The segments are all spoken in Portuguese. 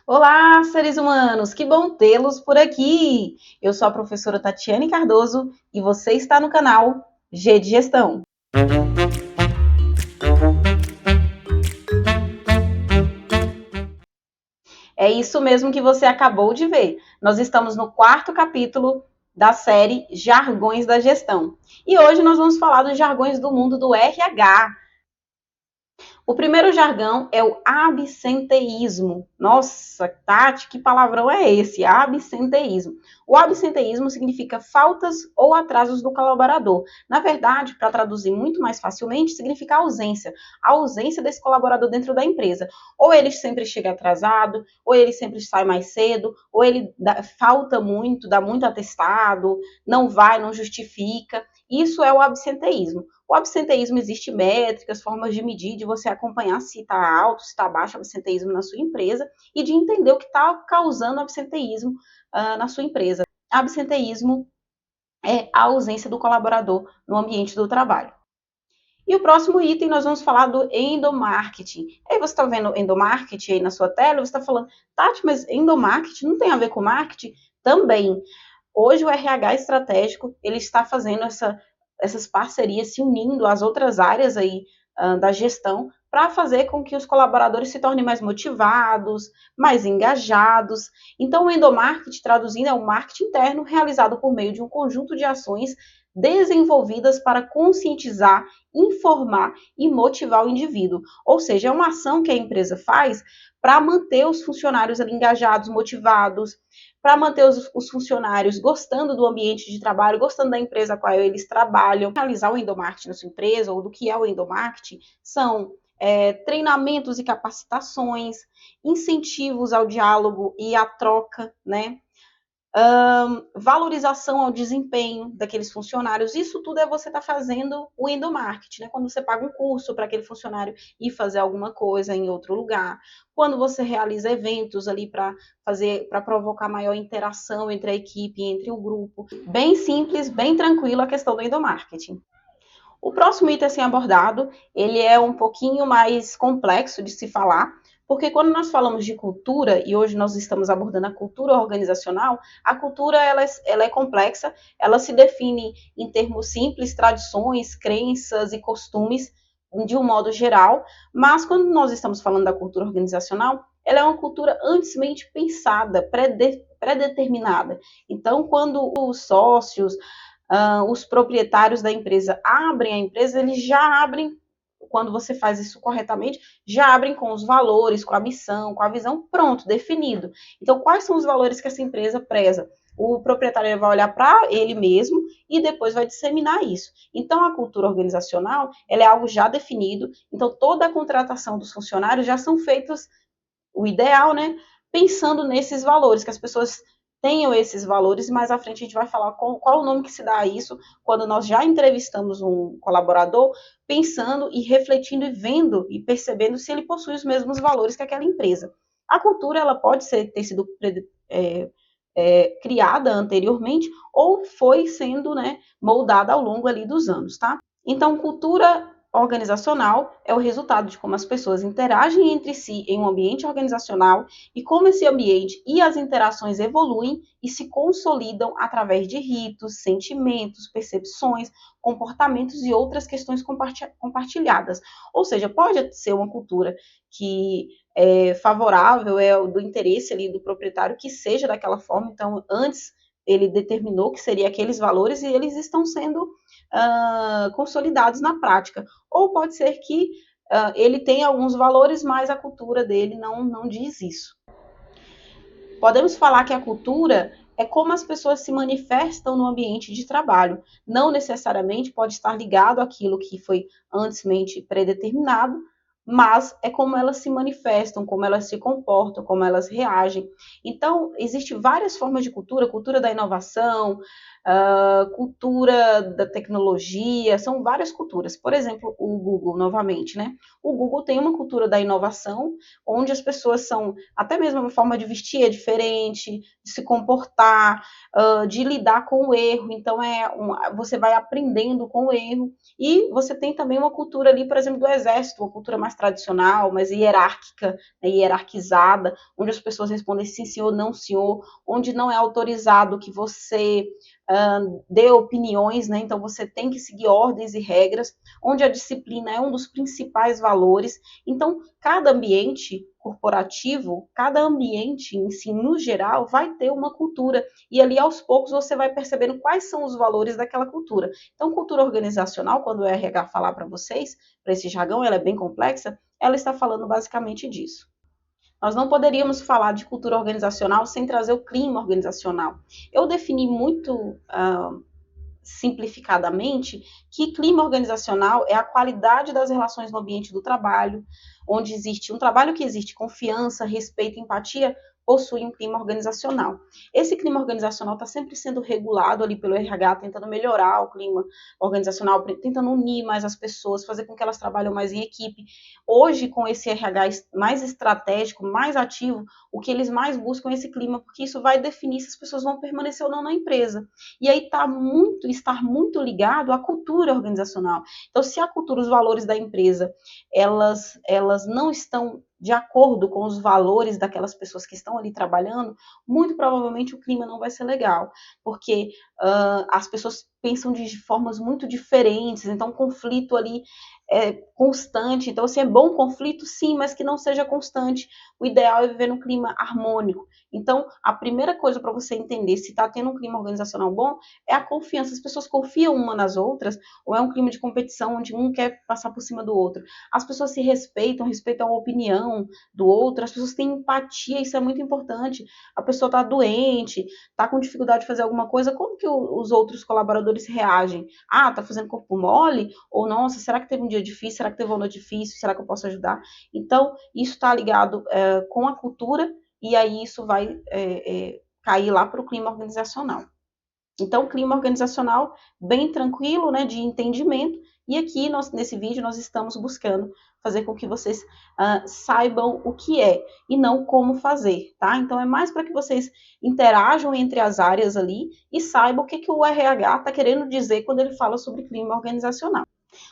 Olá, seres humanos! Que bom tê-los por aqui! Eu sou a professora Tatiane Cardoso e você está no canal G de Gestão. É isso mesmo que você acabou de ver. Nós estamos no quarto capítulo da série Jargões da Gestão. E hoje nós vamos falar dos jargões do mundo do RH. O primeiro jargão é o absenteísmo. Nossa, Tati, que palavrão é esse? Absenteísmo. O absenteísmo significa faltas ou atrasos do colaborador. Na verdade, para traduzir muito mais facilmente, significa ausência. A ausência desse colaborador dentro da empresa. Ou ele sempre chega atrasado, ou ele sempre sai mais cedo, ou ele falta muito, dá muito atestado, não vai, não justifica. Isso é o absenteísmo. O absenteísmo, existe métricas, formas de medir, de você acompanhar se está alto, se está baixo o absenteísmo na sua empresa e de entender o que está causando absenteísmo na sua empresa. Absenteísmo é a ausência do colaborador no ambiente do trabalho. E o próximo item nós vamos falar do endomarketing. Aí você está vendo endomarketing aí na sua tela, você está falando, Tati, mas endomarketing não tem a ver com marketing? Também. Hoje o RH estratégico ele está fazendo essas parcerias, se unindo às outras áreas aí da gestão para fazer com que os colaboradores se tornem mais motivados, mais engajados. Então, o endomarketing, traduzindo, é o marketing interno realizado por meio de um conjunto de ações desenvolvidas para conscientizar, informar e motivar o indivíduo. Ou seja, é uma ação que a empresa faz para manter os funcionários ali engajados, motivados, para manter os funcionários gostando do ambiente de trabalho, gostando da empresa a qual eles trabalham. Realizar o endomarketing na sua empresa, ou do que é o endomarketing, são treinamentos e capacitações, incentivos ao diálogo e à troca, né? Valorização ao desempenho daqueles funcionários. Isso tudo é você estar fazendo o endomarketing, né? Quando você paga um curso para aquele funcionário ir fazer alguma coisa em outro lugar, quando você realiza eventos ali para provocar maior interação entre a equipe, entre o grupo. Bem simples, bem tranquilo a questão do endomarketing. O próximo item a ser abordado, ele é um pouquinho mais complexo de se falar, porque quando nós falamos de cultura, e hoje nós estamos abordando a cultura organizacional, a cultura ela é complexa, ela se define em termos simples, tradições, crenças e costumes, de um modo geral, mas quando nós estamos falando da cultura organizacional, ela é uma cultura antemmente pensada, pré-determinada. Então, quando os sócios, os proprietários da empresa abrem a empresa, eles já abrem, quando você faz isso corretamente, já abrem com os valores, com a missão, com a visão, pronto, definido. Então, quais são os valores que essa empresa preza? O proprietário vai olhar para ele mesmo e depois vai disseminar isso. Então, a cultura organizacional, ela é algo já definido. Então, toda a contratação dos funcionários já são feitas, o ideal, né? Pensando nesses valores, que as pessoas tenham esses valores, e mais à frente a gente vai falar qual o nome que se dá a isso, quando nós já entrevistamos um colaborador, pensando e refletindo e vendo e percebendo se ele possui os mesmos valores que aquela empresa. A cultura, ela pode ter sido criada anteriormente, ou foi sendo, né, moldada ao longo ali dos anos, tá? Então, cultura organizacional é o resultado de como as pessoas interagem entre si em um ambiente organizacional e como esse ambiente e as interações evoluem e se consolidam através de ritos, sentimentos, percepções, comportamentos e outras questões compartilhadas. Ou seja, pode ser uma cultura que é favorável, é do interesse ali do proprietário que seja daquela forma. Então, antes ele determinou que seria aqueles valores e eles estão sendo consolidados na prática. Ou pode ser que ele tenha alguns valores, mas a cultura dele não diz isso. Podemos falar que a cultura é como as pessoas se manifestam no ambiente de trabalho. Não necessariamente pode estar ligado àquilo que foi anteriormente predeterminado, mas é como elas se manifestam, como elas se comportam, como elas reagem. Então, existem várias formas de cultura, cultura da inovação, cultura da tecnologia, são várias culturas. Por exemplo, o Google, novamente, né? O Google tem uma cultura da inovação, onde as pessoas são, até mesmo a forma de vestir é diferente, de se comportar, de lidar com o erro. Então, você vai aprendendo com o erro. E você tem também uma cultura ali, por exemplo, do exército, uma cultura mais mais tradicional, mais hierárquica, né, hierarquizada, onde as pessoas respondem sim, senhor, não, senhor, onde não é autorizado que você dê opiniões, né? Então você tem que seguir ordens e regras, onde a disciplina é um dos principais valores. Então, cada ambiente corporativo, cada ambiente em si, no geral, vai ter uma cultura. E ali, aos poucos, você vai percebendo quais são os valores daquela cultura. Então, cultura organizacional, quando o RH falar para vocês, para esse jargão, ela é bem complexa, ela está falando basicamente disso. Nós não poderíamos falar de cultura organizacional sem trazer o clima organizacional. Eu defini muito simplificadamente que clima organizacional é a qualidade das relações no ambiente do trabalho, onde existe um trabalho que existe confiança, respeito, empatia, possui um clima organizacional. Esse clima organizacional está sempre sendo regulado ali pelo RH, tentando melhorar o clima organizacional, tentando unir mais as pessoas, fazer com que elas trabalhem mais em equipe. Hoje, com esse RH mais estratégico, mais ativo, o que eles mais buscam é esse clima, porque isso vai definir se as pessoas vão permanecer ou não na empresa. E aí estar muito ligado à cultura organizacional. Então, se a cultura, os valores da empresa, elas não estão de acordo com os valores daquelas pessoas que estão ali trabalhando, muito provavelmente o clima não vai ser legal, porque as pessoas pensam de formas muito diferentes, então o conflito ali é constante. Então, assim, é bom conflito, sim, mas que não seja constante. O ideal é viver num clima harmônico. Então, a primeira coisa para você entender se está tendo um clima organizacional bom é a confiança. As pessoas confiam uma nas outras, ou é um clima de competição onde um quer passar por cima do outro. As pessoas se respeitam, respeitam a opinião do outro, as pessoas têm empatia, isso é muito importante. A pessoa está doente, está com dificuldade de fazer alguma coisa, como que os outros colaboradores reagem? Ah, tá fazendo corpo mole? Ou, nossa, será que teve um dia difícil? Será que teve uma noite difícil? Será que eu posso ajudar? Então, isso está ligado com a cultura, e aí isso vai cair lá para o clima organizacional. Então, o clima organizacional bem tranquilo, né, de entendimento. E aqui, nesse vídeo, nós estamos buscando fazer com que vocês saibam o que é e não como fazer, tá? Então, é mais para que vocês interajam entre as áreas ali e saibam o que, que o RH está querendo dizer quando ele fala sobre clima organizacional.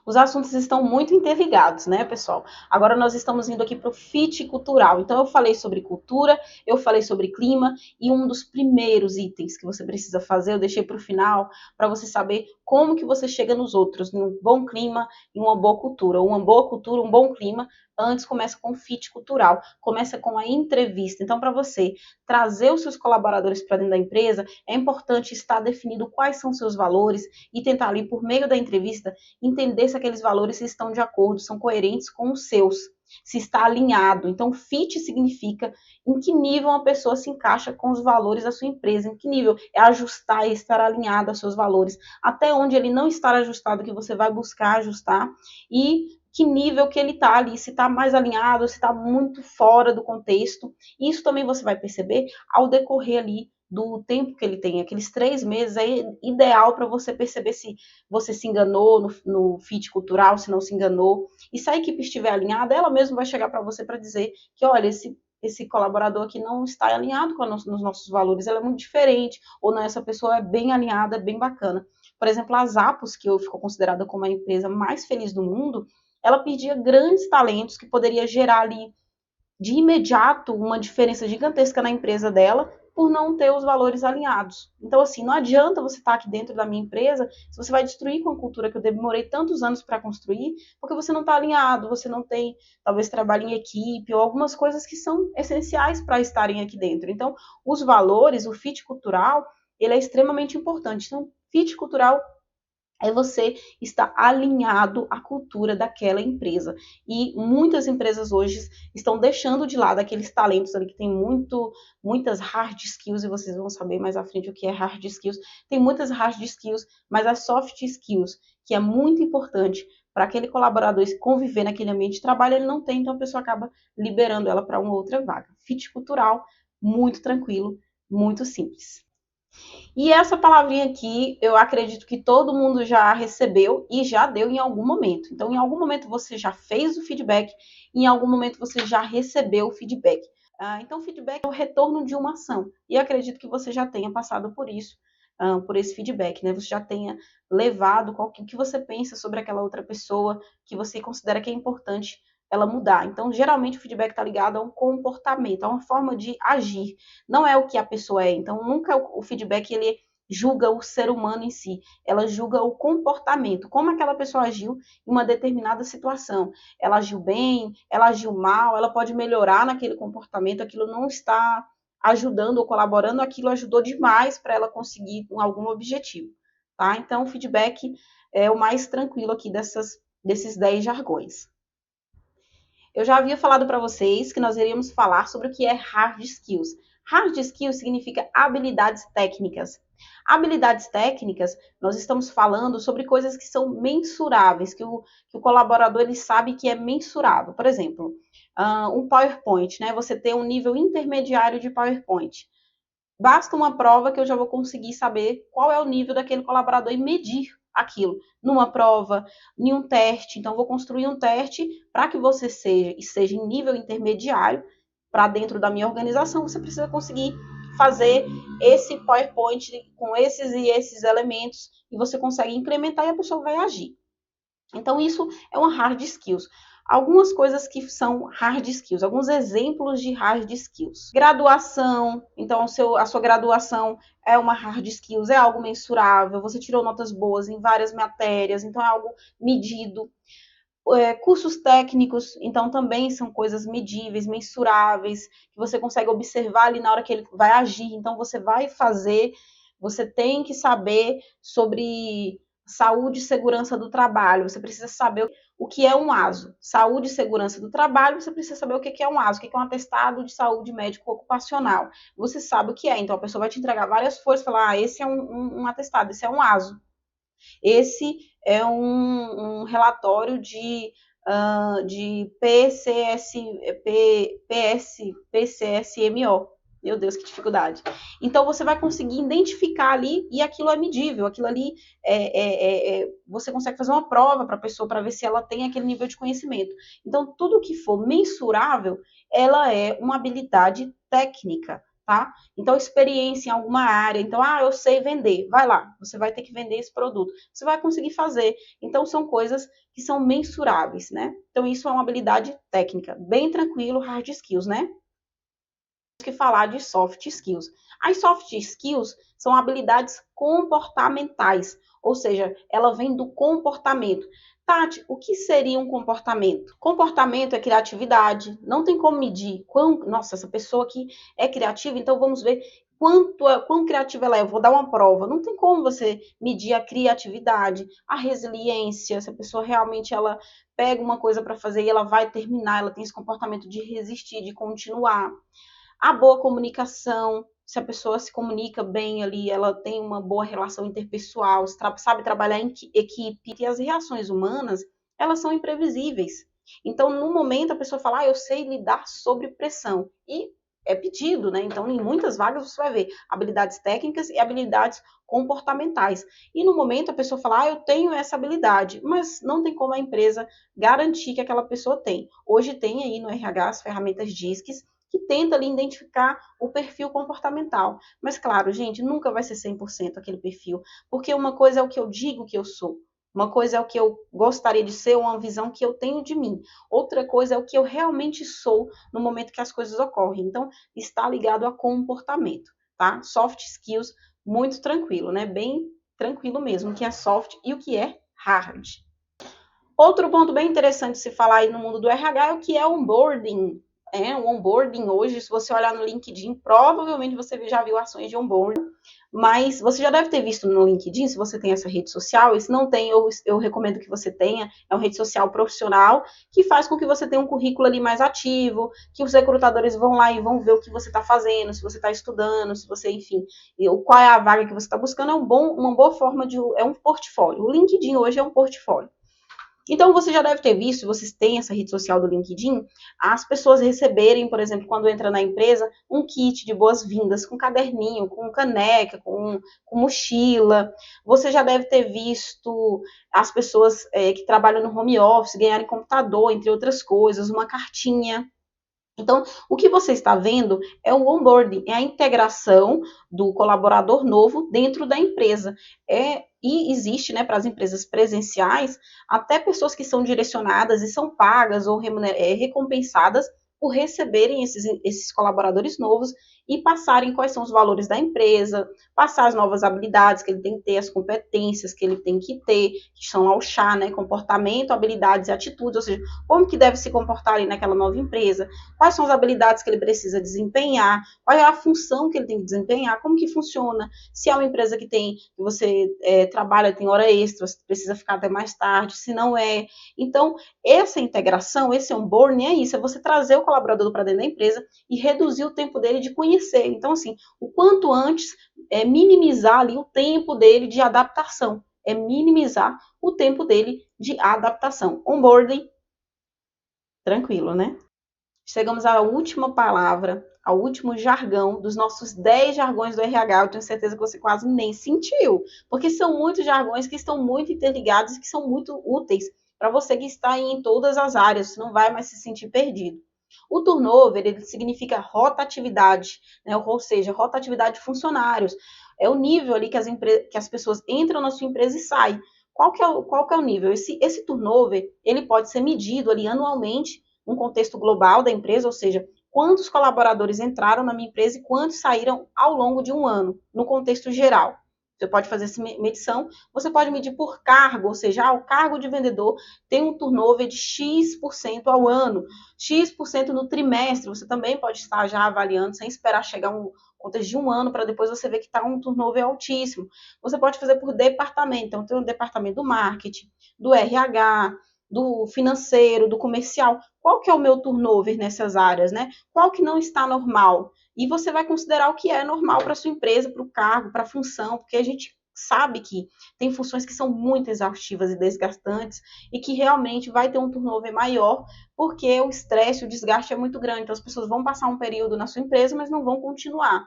Os assuntos estão muito interligados, né, pessoal? Agora nós estamos indo aqui para o fit cultural. Então, eu falei sobre cultura, eu falei sobre clima, e um dos primeiros itens que você precisa fazer, eu deixei para o final, para você saber como que você chega nos outros, num bom clima e uma boa cultura. Uma boa cultura, um bom clima, antes começa com o fit cultural, começa com a entrevista. Então, para você trazer os seus colaboradores para dentro da empresa, é importante estar definido quais são os seus valores e tentar ali, por meio da entrevista, entender se aqueles valores estão de acordo, são coerentes com os seus, se está alinhado. Então, fit significa em que nível uma pessoa se encaixa com os valores da sua empresa, em que nível é ajustar e estar alinhado aos seus valores, até onde ele não está ajustado, que você vai buscar ajustar, e que nível que ele está ali, se está mais alinhado, se está muito fora do contexto. Isso também você vai perceber ao decorrer ali do tempo que ele tem. Aqueles 3 meses é ideal para você perceber se você se enganou no fit cultural, se não se enganou. E se a equipe estiver alinhada, ela mesma vai chegar para você para dizer que, olha, esse colaborador aqui não está alinhado com nos nossos valores, ela é muito diferente, ou não, essa pessoa é bem alinhada, bem bacana. Por exemplo, a Zappos, que eu ficou considerada como a empresa mais feliz do mundo, ela perdia grandes talentos que poderia gerar ali de imediato uma diferença gigantesca na empresa dela por não ter os valores alinhados. Então, assim, não adianta você estar aqui dentro da minha empresa se você vai destruir com a cultura que eu demorei tantos anos para construir, porque você não está alinhado, você não tem, talvez, trabalho em equipe ou algumas coisas que são essenciais para estarem aqui dentro. Então, os valores, o fit cultural, ele é extremamente importante. Então, fit cultural é você estar alinhado à cultura daquela empresa. E muitas empresas hoje estão deixando de lado aqueles talentos ali que tem muitas hard skills, e vocês vão saber mais à frente o que é hard skills. Tem muitas hard skills, mas as soft skills, que é muito importante para aquele colaborador conviver naquele ambiente de trabalho, ele não tem, então a pessoa acaba liberando ela para uma outra vaga. Fit cultural, muito tranquilo, muito simples. E essa palavrinha aqui, eu acredito que todo mundo já recebeu e já deu em algum momento. Então, em algum momento você já fez o feedback, em algum momento você já recebeu o feedback. Então, o feedback é o retorno de uma ação. E eu acredito que você já tenha passado por isso, por esse feedback, né? Você já tenha levado o que você pensa sobre aquela outra pessoa, que você considera que é importante ela mudar. Então, geralmente o feedback está ligado a um comportamento, a uma forma de agir. Não é o que a pessoa é. Então, nunca o feedback ele julga o ser humano em si. Ela julga o comportamento, como aquela pessoa agiu em uma determinada situação. Ela agiu bem, ela agiu mal, ela pode melhorar naquele comportamento, aquilo não está ajudando ou colaborando, aquilo ajudou demais para ela conseguir algum objetivo. Tá? Então, o feedback é o mais tranquilo aqui desses 10 jargões. Eu já havia falado para vocês que nós iríamos falar sobre o que é hard skills. Hard skills significa habilidades técnicas. Habilidades técnicas, nós estamos falando sobre coisas que são mensuráveis, que o colaborador ele sabe que é mensurável. Por exemplo, um PowerPoint, né? Você tem um nível intermediário de PowerPoint. Basta uma prova que eu já vou conseguir saber qual é o nível daquele colaborador e medir aquilo numa prova, em um teste. Então, vou construir um teste para que você seja em nível intermediário para dentro da minha organização. Você precisa conseguir fazer esse PowerPoint com esses e esses elementos e você consegue incrementar e a pessoa vai agir. Então, isso é uma hard skills. Algumas coisas que são hard skills, alguns exemplos de hard skills. Graduação, então a sua graduação é uma hard skills, é algo mensurável, você tirou notas boas em várias matérias, então é algo medido. Cursos técnicos, então também são coisas medíveis, mensuráveis, que você consegue observar ali na hora que ele vai agir. Então você vai fazer, você tem que saber sobre saúde e segurança do trabalho, você precisa saber o que é um ASO. Saúde e segurança do trabalho, você precisa saber o que é um ASO, o que é um atestado de saúde médico ocupacional. Você sabe o que é, então a pessoa vai te entregar várias folhas e falar, esse é um atestado, esse é um ASO. Esse é um relatório de PCSMO. Meu Deus, que dificuldade. Então, você vai conseguir identificar ali e aquilo é medível. Aquilo ali, você consegue fazer uma prova para a pessoa para ver se ela tem aquele nível de conhecimento. Então, tudo que for mensurável, ela é uma habilidade técnica. Tá? Então, experiência em alguma área. Então, eu sei vender. Vai lá, você vai ter que vender esse produto. Você vai conseguir fazer. Então, são coisas que são mensuráveis, né? Então, isso é uma habilidade técnica. Bem tranquilo, hard skills, né? Temos que falar de soft skills. As soft skills são habilidades comportamentais, ou seja, ela vem do comportamento. Tati, o que seria um comportamento? Comportamento é criatividade, não tem como medir. Nossa, essa pessoa aqui é criativa, então vamos ver quão criativa ela é. Eu vou dar uma prova. Não tem como você medir a criatividade, a resiliência, se a pessoa realmente ela pega uma coisa para fazer e ela vai terminar, ela tem esse comportamento de resistir, de continuar. A boa comunicação, se a pessoa se comunica bem ali, ela tem uma boa relação interpessoal, sabe trabalhar em equipe, e as reações humanas, elas são imprevisíveis. Então, no momento, a pessoa fala, eu sei lidar sob pressão. E é pedido, né? Então, em muitas vagas você vai ver habilidades técnicas e habilidades comportamentais. E no momento a pessoa fala, eu tenho essa habilidade, mas não tem como a empresa garantir que aquela pessoa tem. Hoje tem aí no RH as ferramentas DISCs, que tenta ali identificar o perfil comportamental. Mas claro, gente, nunca vai ser 100% aquele perfil, porque uma coisa é o que eu digo que eu sou, uma coisa é o que eu gostaria de ser, uma visão que eu tenho de mim. Outra coisa é o que eu realmente sou no momento que as coisas ocorrem. Então, está ligado a comportamento, tá? Soft skills, muito tranquilo, né? Bem tranquilo mesmo, o que é soft e o que é hard. Outro ponto bem interessante de se falar aí no mundo do RH é o que é onboarding. O onboarding hoje, se você olhar no LinkedIn, provavelmente você já viu ações de onboarding, mas você já deve ter visto no LinkedIn, se você tem essa rede social, e se não tem, eu recomendo que você tenha, é uma rede social profissional, que faz com que você tenha um currículo ali mais ativo, que os recrutadores vão lá e vão ver o que você está fazendo, se você está estudando, se você, enfim, qual é a vaga que você está buscando, uma boa forma é um portfólio. O LinkedIn hoje é um portfólio. Então, você já deve ter visto, se vocês têm essa rede social do LinkedIn, as pessoas receberem, por exemplo, quando entra na empresa, um kit de boas-vindas, com caderninho, com caneca, com mochila. Você já deve ter visto as pessoas que trabalham no home office ganharem computador, entre outras coisas, uma cartinha. Então, o que você está vendo é o onboarding, é a integração do colaborador novo dentro da empresa. É E existe, né, para as empresas presenciais, até pessoas que são direcionadas e são pagas ou recompensadas por receberem esses colaboradores novos e passarem quais são os valores da empresa, passar as novas habilidades que ele tem que ter, as competências que ele tem que ter, que são ao chá, né, comportamento, habilidades e atitudes, ou seja, como que deve se comportar ali naquela nova empresa, quais são as habilidades que ele precisa desempenhar, qual é a função que ele tem que desempenhar, como que funciona, se é uma empresa que você trabalha, tem hora extra, você precisa ficar até mais tarde, se não é. Então, essa integração, esse onboarding é isso, é você trazer o colaborador para dentro da empresa e reduzir o tempo dele de conhecer. Então, assim, o quanto antes minimizar ali o tempo dele de adaptação, minimizar o tempo dele de adaptação. Onboarding, tranquilo, né? Chegamos à última palavra, ao último jargão dos nossos 10 jargões do RH. Eu tenho certeza que você quase nem sentiu, porque são muitos jargões que estão muito interligados e que são muito úteis para você que está em todas as áreas, você não vai mais se sentir perdido. O turnover, ele significa rotatividade, né? Ou seja, rotatividade de funcionários. É o nível ali que as pessoas entram na sua empresa e saem. Qual que é o nível? Esse turnover, ele pode ser medido ali anualmente um contexto global da empresa, ou seja, quantos colaboradores entraram na minha empresa e quantos saíram ao longo de um ano, no contexto geral. Você pode fazer essa medição, você pode medir por cargo, ou seja, o cargo de vendedor tem um turnover de X% ao ano, X% no trimestre, você também pode estar já avaliando, sem esperar chegar um contexto de um ano, para depois você ver que está um turnover altíssimo. Você pode fazer por departamento, então tem o departamento do marketing, do RH, do financeiro, do comercial. Qual que é o meu turnover nessas áreas, né? Qual que não está normal? E você vai considerar o que é normal para sua empresa, para o cargo, para a função, porque a gente sabe que tem funções que são muito exaustivas e desgastantes e que realmente vai ter um turnover maior, porque o estresse, o desgaste é muito grande. Então as pessoas vão passar um período na sua empresa, mas não vão continuar.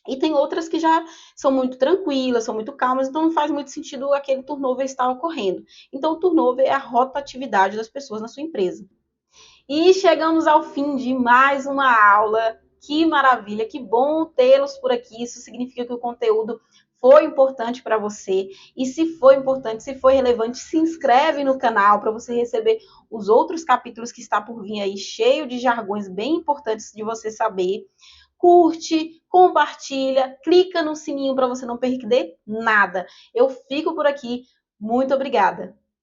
E tem outras que já são muito tranquilas, são muito calmas, então não faz muito sentido aquele turnover estar ocorrendo. Então, o turnover é a rotatividade das pessoas na sua empresa. E chegamos ao fim de mais uma aula. Que maravilha, que bom tê-los por aqui. Isso significa que o conteúdo foi importante para você. E se foi importante, se foi relevante, se inscreve no canal para você receber os outros capítulos que está por vir aí, cheio de jargões bem importantes de você saber. Curte, compartilha, clica no sininho para você não perder nada. Eu fico por aqui. Muito obrigada.